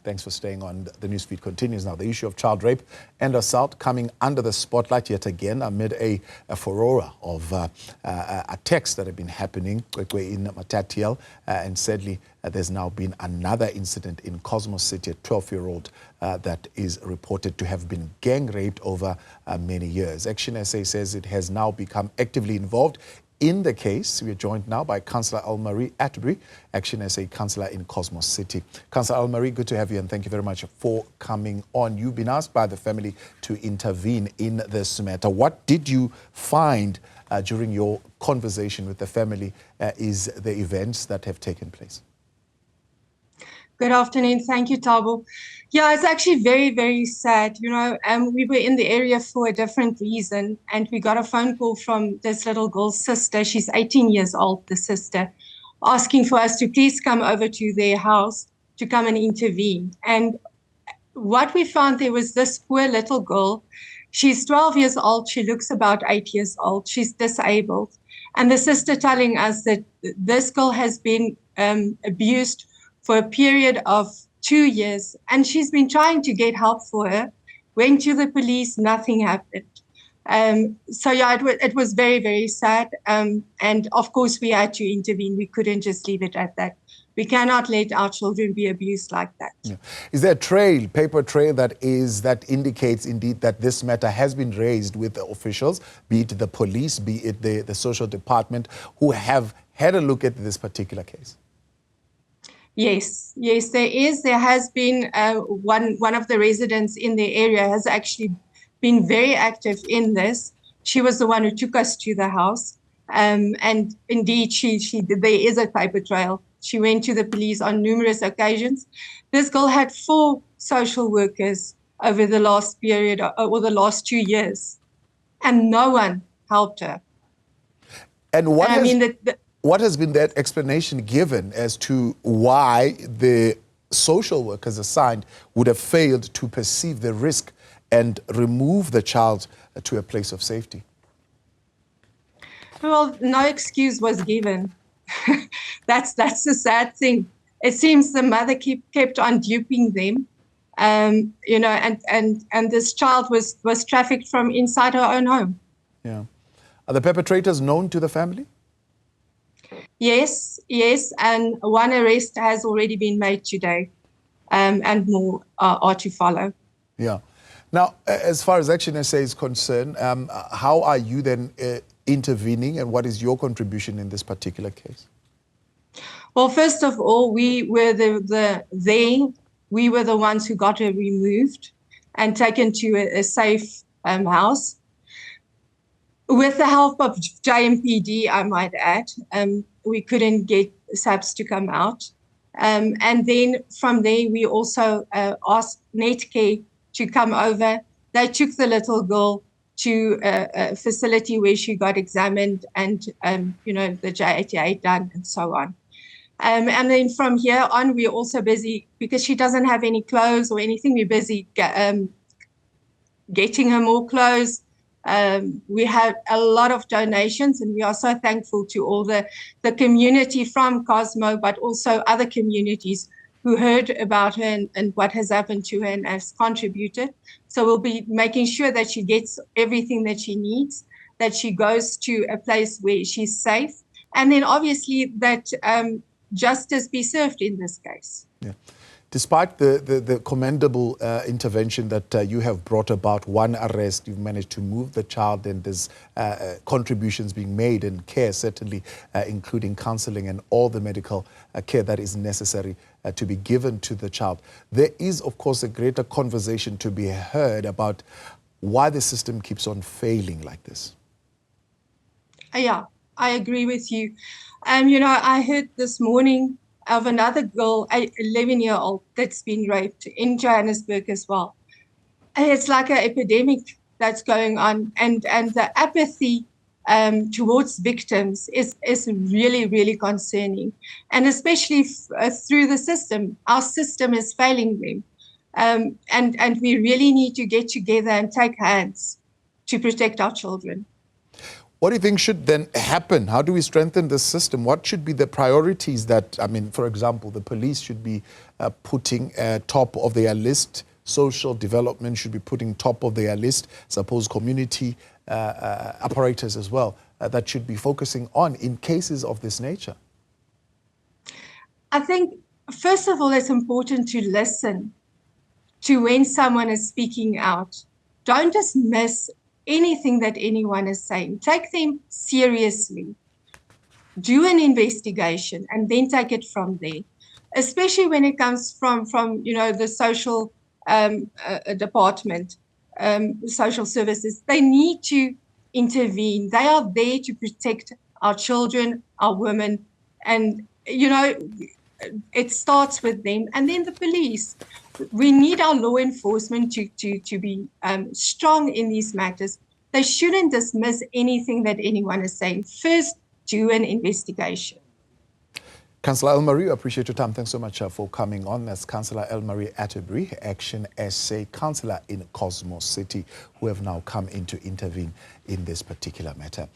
Thanks for staying on. The newsfeed continues now. The issue of child rape and assault coming under the spotlight yet again amid a furore of attacks that have been happening in Matatiele. And sadly, there's now been another incident in Cosmo City, a 12-year-old that is reported to have been gang raped over many years. ActionSA says it has now become actively involved in the case. We are joined now by Councillor Elmari Atterbury, ActionSA councillor in Cosmo City. Councillor Elmari, good to have you and thank you very much for coming on. You've been asked by the family to intervene in this matter. What did you find during your conversation with the family is the events that have taken place? Good afternoon. Thank you, Tabo. Yeah, it's actually very, very sad. You know, we were in the area for a different reason, and we got a phone call from this little girl's sister. She's 18 years old, the sister, asking for us to please come over to their house to come and intervene. And what we found, there was this poor little girl. She's 12 years old. She looks about 8 years old. She's disabled. And the sister telling us that this girl has been abused for a period of 2 years, and she's been trying to get help for her, went to the police, nothing happened. So yeah, it was very, very sad. And of course we had to intervene. We couldn't just leave it at that. We cannot let our children be abused like that. Yeah. Is there a paper trail that indicates indeed that this matter has been raised with the officials, be it the police, be it the social department, who have had a look at this particular case? Yes, there is. There has been one of the residents in the area has actually been very active in this. She was the one who took us to the house. And indeed, there is a paper trail. She went to the police on numerous occasions. This girl had 4 social workers over the last period, or the last 2 years, and no one helped her. And what has been that explanation given as to why the social workers assigned would have failed to perceive the risk and remove the child to a place of safety? Well, no excuse was given. That's the sad thing. It seems the mother kept on duping them, you know, and this child was trafficked from inside her own home. Yeah. Are the perpetrators known to the family? Yes, and one arrest has already been made today, and more are to follow. Yeah. Now, as far as ActionSA is concerned, how are you then intervening, and what is your contribution in this particular case? Well, first of all, we were we were the ones who got her removed and taken to a safe house. With the help of JMPD, I might add, we couldn't get SAPS to come out. And then from there, we also asked Netcare to come over. They took the little girl to a facility where she got examined and, you know, the J88 done and so on. And then from here on, we're also busy, because she doesn't have any clothes or anything, we're busy getting her more clothes. We had a lot of donations, and we are so thankful to all the community from Cosmo, but also other communities who heard about her and what has happened to her and has contributed. So we'll be making sure that she gets everything that she needs, that she goes to a place where she's safe, and then obviously that justice be served in this case. Yeah. Despite the commendable intervention that you have brought about, one arrest, you've managed to move the child, and there's contributions being made and care, certainly including counseling and all the medical care that is necessary to be given to the child. There is, of course, a greater conversation to be heard about why the system keeps on failing like this. Yeah, I agree with you. You know, I heard this morning of another girl, 11-year-old, that's been raped in Johannesburg as well. And it's like an epidemic that's going on, and the apathy towards victims is really, really concerning, and especially through the system. Our system is failing them, and we really need to get together and take hands to protect our children. What do you think should then happen? How do we strengthen the system? What should be the priorities that, I mean, for example, the police should be putting top of their list, social development should be putting top of their list, suppose community apparatus as well, that should be focusing on in cases of this nature? I think, first of all, it's important to listen to when someone is speaking out. Don't dismiss anything that anyone is saying. Take them seriously. Do an investigation and then take it from there, especially when it comes from the social department, social services. They need to intervene. They are there to protect our children, our women, and it starts with them, and then the police. We need our law enforcement to be strong in these matters. They shouldn't dismiss anything that anyone is saying. First, do an investigation. Councillor Elmari, I appreciate your time. Thanks so much for coming on. That's Councillor Elmari Atterbury, ActionSA councillor in Cosmo City, who have now come in to intervene in this particular matter.